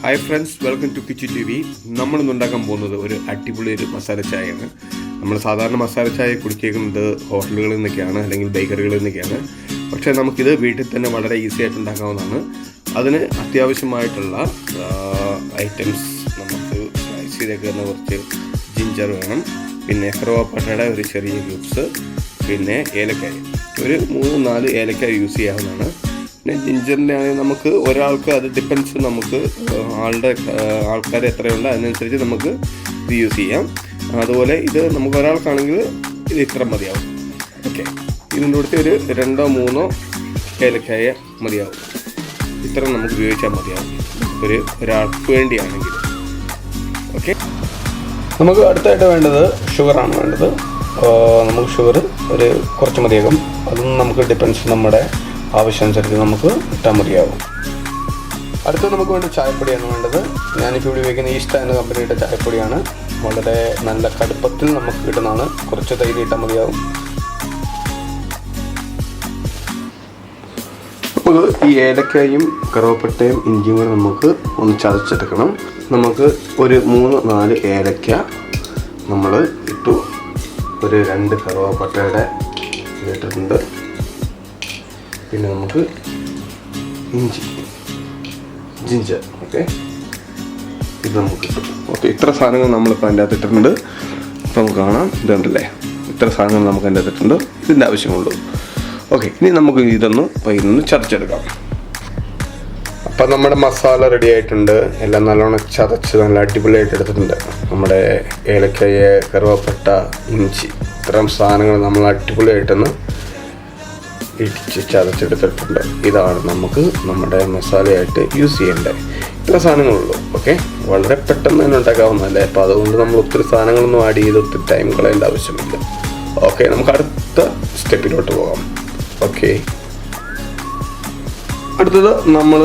Hi friends, welcome to Kichi TV. നമ്മൾ ഇന്ന് ഉണ്ടാക്കാൻ പോകുന്നത് ഒരു അടിപൊളി മസാല ചായയാണ്. നമ്മൾ സാധാരണ മസാല ചായ കുടിക്കുന്നത് ഹോട്ടലുകളിൽ നിന്നൊക്കെയാണ് അല്ലെങ്കിൽ ബേക്കറികളിൽ നിന്നൊക്കെയാണ്. പക്ഷേ നമുക്കിത് വീട്ടിൽ തന്നെ വളരെ ഈസി ആയിട്ട് ഉണ്ടാക്കാവുന്നതാണ്. അതിന് അത്യാവശ്യമായിട്ടുള്ള ഐറ്റംസ് നമുക്ക് സ്ലൈസ് ചെയ്തേക്കുന്ന കുറച്ച് ജിഞ്ചർ വേണം, പിന്നെ കറുവാപ്പട്ടയുടെ ഒരു ചെറിയ ക്യൂബ്സ്, പിന്നെ ഏലക്കായ ഒരു 3-4 ഏലക്കായ യൂസ് ചെയ്യാവുന്നതാണ്. പിന്നെ ജിഞ്ചറിൻ്റെ ആണെങ്കിൽ നമുക്ക് ഒരാൾക്ക് അത് ഡിപ്പെൻസ്, നമുക്ക് ആൾക്കാർ എത്രയുണ്ട് അതിനനുസരിച്ച് നമുക്ക് ഇത് യൂസ് ചെയ്യാം. അതുപോലെ ഇത് നമുക്ക് ഒരാൾക്കാണെങ്കിൽ ഇത് ഇത്ര മതിയാവും. ഓക്കെ, ഇതിൻ്റെ കൂടെ ഒരു 2-3 ഏലക്കായ മതിയാവും. ഇത്ര നമുക്ക് ഉപയോഗിച്ചാൽ മതിയാവും ഒരാൾക്ക് വേണ്ടിയാണെങ്കിൽ. ഓക്കെ, നമുക്ക് അടുത്തായിട്ട് വേണ്ടത് ഷുഗറാണ് വേണ്ടത്. നമുക്ക് ഷുഗർ ഒരു കുറച്ച് മതിയാകും. അതൊന്നും നമുക്ക് ഡിപ്പെൻസ്, നമ്മുടെ ആവശ്യമനുസരിച്ച് നമുക്ക് ഇട്ടാൽ മതിയാവും. അടുത്ത നമുക്ക് വേണ്ട ചായപ്പൊടിയാണ് വേണ്ടത്. ഞാനിപ്പോൾ ഇവിടെ ഉപയോഗിക്കുന്ന ഈസ്റ്റ് എന്ന കമ്പനിയുടെ ചായപ്പൊടിയാണ്. വളരെ നല്ല കടുപ്പത്തിൽ നമുക്ക് കിട്ടുന്നതാണ്. കുറച്ച് തൈര് ഇട്ടാൽ മതിയാവും. നമുക്ക് ഈ ഏലക്കായും കറുവപ്പട്ടയും ഇഞ്ചിയും കൂടെ നമുക്ക് ഒന്ന് ചതച്ചെടുക്കണം. നമുക്ക് ഒരു 3-4 ഏലക്ക നമ്മൾ ഇട്ടു. ഒരു 2 കറുവപ്പട്ടയുടെ ഇട്ടിട്ടുണ്ട്. പിന്നെ നമുക്ക് ജിഞ്ചർ. ഓക്കെ, ഇത് നമുക്ക് കിട്ടും. ഓക്കെ, ഇത്ര സാധനങ്ങൾ നമ്മളിപ്പോൾ അതിൻ്റെ അകത്ത് ഇട്ടിട്ടുണ്ട്. അപ്പോൾ നമുക്ക് കാണാം, ഇതുണ്ടല്ലേ, ഇത്ര സാധനങ്ങൾ നമുക്ക് അതിൻ്റെ അകത്ത് ഇട്ടിട്ടുണ്ട്. ഇതിൻ്റെ ആവശ്യമുള്ളൂ. ഓക്കെ, ഇനി നമുക്ക് ഇതൊന്ന് പയ്യൊന്ന് ചതച്ചെടുക്കാം. അപ്പം നമ്മുടെ മസാല റെഡി ആയിട്ടുണ്ട്. എല്ലാം നല്ലോണം ചതച്ച് നല്ല അടിപൊളിയായിട്ട് എടുത്തിട്ടുണ്ട്. നമ്മുടെ ഏലക്കായ, കറുവപ്പട്ട, ഇഞ്ചി, ഇത്തരം സാധനങ്ങൾ നമ്മൾ അടിപൊളിയായിട്ടൊന്ന് ഇടിച്ച് ചതച്ചെടുത്തിട്ടുണ്ട്. ഇതാണ് നമുക്ക് നമ്മുടെ മസാലയായിട്ട് യൂസ് ചെയ്യേണ്ടത്. ഇത്ര സാധനങ്ങളുള്ളൂ. ഓക്കെ, വളരെ പെട്ടെന്ന് തന്നെ ഉണ്ടാക്കാവുന്നതല്ലേ. അപ്പോൾ അതുകൊണ്ട് നമ്മൾ ഒത്തിരി സാധനങ്ങളൊന്നും ആഡ് ചെയ്ത് ഒത്തിരി ടൈം കളയേണ്ട ആവശ്യമില്ല. ഓക്കെ, നമുക്ക് അടുത്ത സ്റ്റെപ്പിലോട്ട് പോകാം. ഓക്കെ, അടുത്തത് നമ്മൾ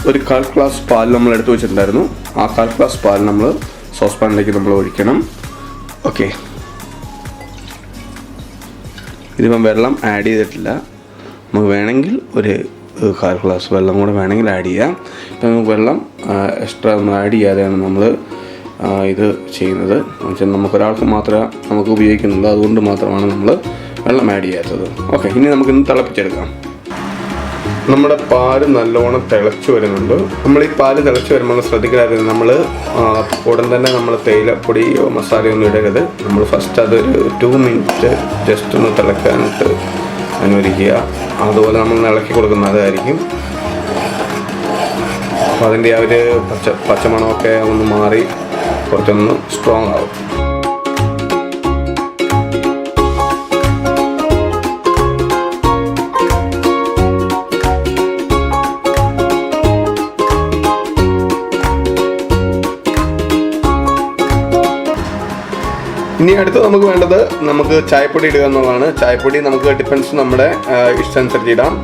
ഒരു 1/4 ഗ്ലാസ് പാൽ നമ്മൾ എടുത്ത് വെച്ചിട്ടുണ്ടായിരുന്നു. ആ 1/4 ഗ്ലാസ് പാൽ നമ്മൾ സോസ് പാനിലേക്ക് നമ്മൾ ഒഴിക്കണം. ഓക്കെ, ഇതിപ്പം വെള്ളം ആഡ് ചെയ്തിട്ടില്ല. നമുക്ക് വേണമെങ്കിൽ ഒരു 1/4 ഗ്ലാസ് വെള്ളം കൂടെ വേണമെങ്കിൽ ആഡ് ചെയ്യാം. ഇപ്പം നമുക്ക് വെള്ളം എക്സ്ട്രാ ഒന്നും ആഡ് ചെയ്യാതെയാണ് നമ്മൾ ഇത് ചെയ്യുന്നത്. എന്നുവെച്ചാൽ നമുക്കൊരാൾക്ക് മാത്രമേ നമുക്ക് ഉപയോഗിക്കുന്നുള്ളൂ, അതുകൊണ്ട് മാത്രമാണ് നമ്മൾ വെള്ളം ആഡ് ചെയ്യാത്തത്. ഓക്കെ, ഇനി നമുക്കിന്ന് തിളപ്പിച്ചെടുക്കാം. നമ്മുടെ പാല് നല്ലോണം തിളച്ച് വരുന്നുണ്ട്. നമ്മൾ ഈ പാല് തിളച്ച് വരുമ്പോൾ ശ്രദ്ധിക്കാതിരുന്നത്, നമ്മൾ ഉടൻ തന്നെ നമ്മൾ തേയിലപ്പൊടിയോ മസാലയോ ഒന്നും ഇടരുത്. നമ്മൾ ഫസ്റ്റ് അതൊരു 2 മിനിറ്റ് ജസ്റ്റ് ഒന്ന് തിളക്കാനായിട്ട് അനുവദിക്കുക. അതുപോലെ നമ്മൾ ഇളക്കി കൊടുക്കുന്നതായിരിക്കും. അപ്പോൾ അതിൻ്റെ ആ ഒരു പച്ചമണമൊക്കെ ഒന്ന് മാറി കുറച്ചൊന്ന് സ്ട്രോങ് ആവും. ഇനി അടുത്ത് നമുക്ക് വേണ്ടത് നമുക്ക് ചായപ്പൊടി ഇടുക എന്നുള്ളതാണ്. ചായപ്പൊടി നമുക്ക് ഡിപ്പെൻസ്, നമ്മുടെ ഇഷ്ടമനുസരിച്ച് ഇടാം.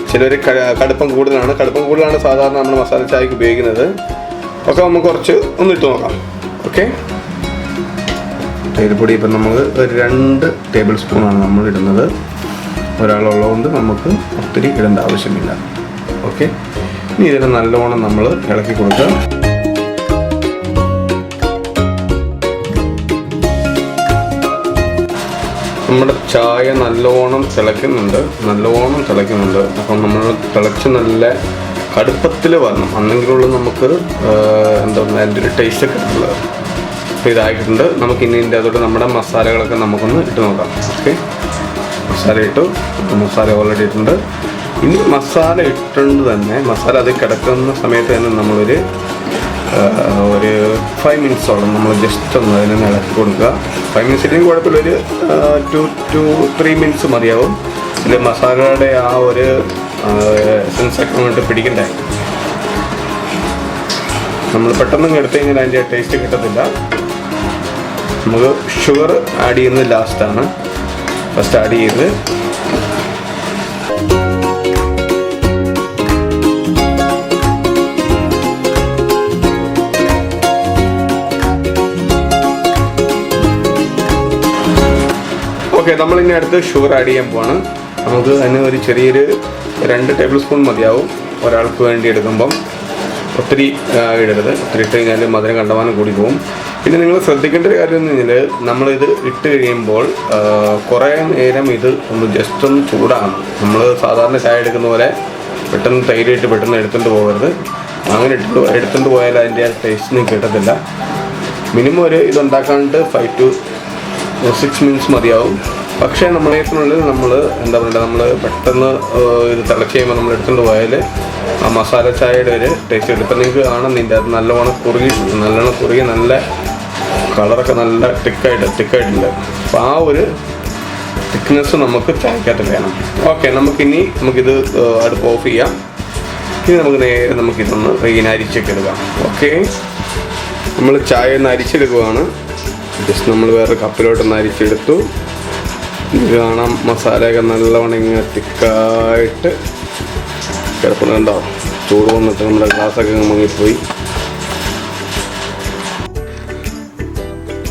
ചിലർ കടുപ്പം കൂടുതലാണ് സാധാരണ നമ്മൾ മസാല ചായക്ക് ഉപയോഗിക്കുന്നത്. ഒക്കെ നമുക്ക് കുറച്ച് ഒന്നിട്ട് നോക്കാം. ഓക്കെ, തൈരുപൊടി ഇപ്പം നമ്മൾ ഒരു 2 ടേബിൾ സ്പൂണാണ് നമ്മൾ ഇടുന്നത്. ഒരാളുള്ളതുകൊണ്ട് നമുക്ക് ഒത്തിരി ഇടേണ്ട ആവശ്യമില്ല. ഓക്കെ, ഇനി ഇതിനെ നല്ലോണം നമ്മൾ ഇളക്കി കൊടുക്കുക. നമ്മുടെ ചായ നല്ലോണം തിളയ്ക്കുന്നുണ്ട്. അപ്പം നമ്മൾ തിളച്ച് നല്ല കടുപ്പത്തിൽ വരണം, അന്നെങ്കിലുള്ള നമുക്ക് എന്താ പറയുക, അതിൻ്റെ ഒരു ടേസ്റ്റൊക്കെ ഉള്ളത്. അപ്പോൾ ഇതായിട്ടുണ്ട്. നമുക്ക് ഇനി ഇതിൻ്റെ അതോടെ നമ്മുടെ മസാലകളൊക്കെ നമുക്കൊന്ന് ഇട്ട് നോക്കാം. ഓക്കെ, മസാല ഓൾറെഡി ഇട്ടുണ്ട്. ഇനി മസാല ഇട്ടുകൊണ്ട് തന്നെ, മസാല അത് കിടക്കുന്ന സമയത്ത് തന്നെ നമ്മളൊരു 5 മിനിറ്റ്സോളം നമ്മൾ ജസ്റ്റ് ഒന്ന് അതിനെ ഇളക്കി കൊടുക്കുക. 5 മിനിറ്റ്സ് ഇല്ലെങ്കിൽ കുഴപ്പമില്ല, ഒരു 2-3 മിനിറ്റ്സ് മതിയാവും. ഇതിൽ മസാലയുടെ ആ ഒരു സെൻസൊക്കെ അങ്ങോട്ട് പിടിക്കണ്ടേ. നമ്മൾ പെട്ടെന്ന് എടുത്തു കഴിഞ്ഞാൽ അതിൻ്റെ ടേസ്റ്റ് കിട്ടത്തില്ല. നമുക്ക് ഷുഗർ ആഡ് ചെയ്യുന്നത് ലാസ്റ്റാണ്. ഫസ്റ്റ് ആഡ് ചെയ്ത് ഓക്കെ, നമ്മളിനി അടുത്ത് ഷുഗർ ആഡ് ചെയ്യാൻ പോവാണ്. നമുക്ക് അതിന് ഒരു ചെറിയൊരു 2 ടേബിൾ സ്പൂൺ മതിയാവും ഒരാൾക്ക് വേണ്ടി എടുക്കുമ്പം. ഒത്തിരി ഇടരുത്. ഒത്തിരി ഇട്ട് കഴിഞ്ഞാൽ മധുരം കണ്ടമാനം കൂടി പോകും. പിന്നെ നിങ്ങൾ ശ്രദ്ധിക്കേണ്ട ഒരു കാര്യം എന്ന് കഴിഞ്ഞാൽ നമ്മളിത് ഇട്ട് കഴിയുമ്പോൾ കുറേ നേരം ഇത് ഒന്ന് ജസ്റ്റ് ഒന്ന് ചൂടാകണം. നമ്മൾ സാധാരണ ചായ എടുക്കുന്ന പോലെ പെട്ടെന്ന് തൈരിട്ട് പെട്ടെന്ന് എടുത്തുകൊണ്ട് പോകരുത്. അങ്ങനെ എടുത്തുകൊണ്ട് പോയാൽ അതിൻ്റെ ആ ടേസ്റ്റിന് കിട്ടത്തില്ല. മിനിമം ഒരു ഇതുണ്ടാക്കാണ്ട് 5 to 6 minutes മതിയാവും. പക്ഷേ നമ്മളേക്കുള്ളിൽ നമ്മൾ എന്താ പറയുക, നമ്മൾ പെട്ടെന്ന് ഇത് തിളച്ച് കഴിയുമ്പോൾ നമ്മൾ എടുത്തുകൊണ്ട് പോയാൽ ആ മസാല ചായയുടെ ഒരു ടേസ്റ്റ് കിട്ടും. ഇപ്പം നിങ്ങൾക്ക് കാണാം, ഇതിൻ്റെ അത് നല്ലോണം കുറുകി നല്ല കളറൊക്കെ നല്ല തിക്കായിട്ടുണ്ട്. അപ്പോൾ ആ ഒരു തിക്നെസ് നമുക്ക് ചായക്കകത്ത് വേണം. ഓക്കെ, നമുക്കിത് അടുപ്പ് ഓഫ് ചെയ്യാം. ഇനി നമുക്ക് നേരെ നമുക്കിതൊന്ന് അരിച്ചൊക്കെ എടുക്കാം. ഓക്കെ, നമ്മൾ ചായ ഒന്ന് അരിച്ചെടുക്കുകയാണ്. ജസ്റ്റ് നമ്മൾ വേറെ കപ്പിലോട്ടൊന്ന് അരിച്ചെടുത്തു. ഇത് കാണാം, മസാലയൊക്കെ നല്ലവണ്ണം ഇങ്ങനെ തിക്കായിട്ട് കിടപ്പുന്നുണ്ടാവും. ചൂട് വന്നിട്ട് നമ്മുടെ ഗ്ലാസ്സൊക്കെ മുങ്ങിപ്പോയി.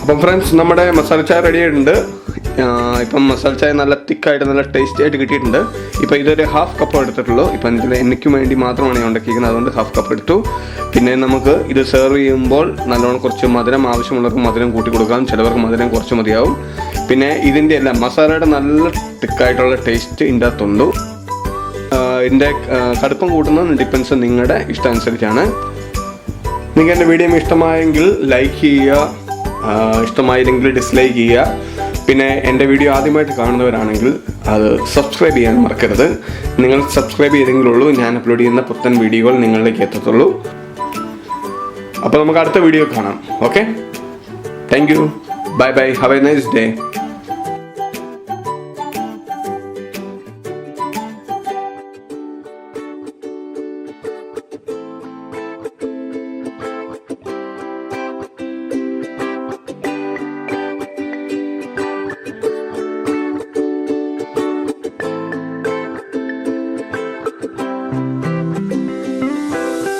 അപ്പം ഫ്രണ്ട്സ്, നമ്മുടെ മസാല ചായ റെഡി ആയിട്ടുണ്ട്. ഇപ്പം മസാല ചായ നല്ല തിക്കായിട്ട് നല്ല ടേസ്റ്റി ആയിട്ട് കിട്ടിയിട്ടുണ്ട്. ഇപ്പം ഇതൊരു 1/2 കപ്പ് എടുത്തിട്ടുള്ളൂ. ഇപ്പം എനിക്ക് വേണ്ടി മാത്രമാണ് ഞാൻ ഉണ്ടാക്കിയിരിക്കുന്നത്, അതുകൊണ്ട് 1/2 കപ്പ് എടുത്തു. പിന്നെ നമുക്ക് ഇത് സെർവ് ചെയ്യുമ്പോൾ നല്ലോണം കുറച്ച് മധുരം ആവശ്യമുള്ളവർക്ക് മധുരം കൂട്ടി കൊടുക്കാം, ചിലവർക്ക് മധുരം കുറച്ച് മതിയാവും. പിന്നെ ഇതിൻ്റെ എല്ലാം മസാലയുടെ നല്ല തിക്കായിട്ടുള്ള ടേസ്റ്റ് ഇതിൻ്റെ അകത്തുണ്ട്. ഇതിൻ്റെ കടുപ്പം കൂട്ടുന്നത് ഡിപ്പെൻസ് നിങ്ങളുടെ ഇഷ്ടം അനുസരിച്ചാണ്. നിങ്ങൾക്ക് എൻ്റെ വീഡിയോ ഇഷ്ടമായെങ്കിൽ ലൈക്ക് ചെയ്യുക, ഇഷ്ടമായില്ലെങ്കിൽ ഡിസ്ലൈക്ക് ചെയ്യുക. പിന്നെ എൻ്റെ വീഡിയോ ആദ്യമായിട്ട് കാണുന്നവരാണെങ്കിൽ അത് സബ്സ്ക്രൈബ് ചെയ്യാൻ മറക്കരുത്. നിങ്ങൾ സബ്സ്ക്രൈബ് ചെയ്തെങ്കിലുള്ളൂ ഞാൻ അപ്ലോഡ് ചെയ്യുന്ന പുത്തൻ വീഡിയോകൾ നിങ്ങളിലേക്ക് എത്തത്തുള്ളൂ. അപ്പോൾ നമുക്ക് അടുത്ത വീഡിയോ കാണാം. Okay, thank you, bye bye, have A nice day.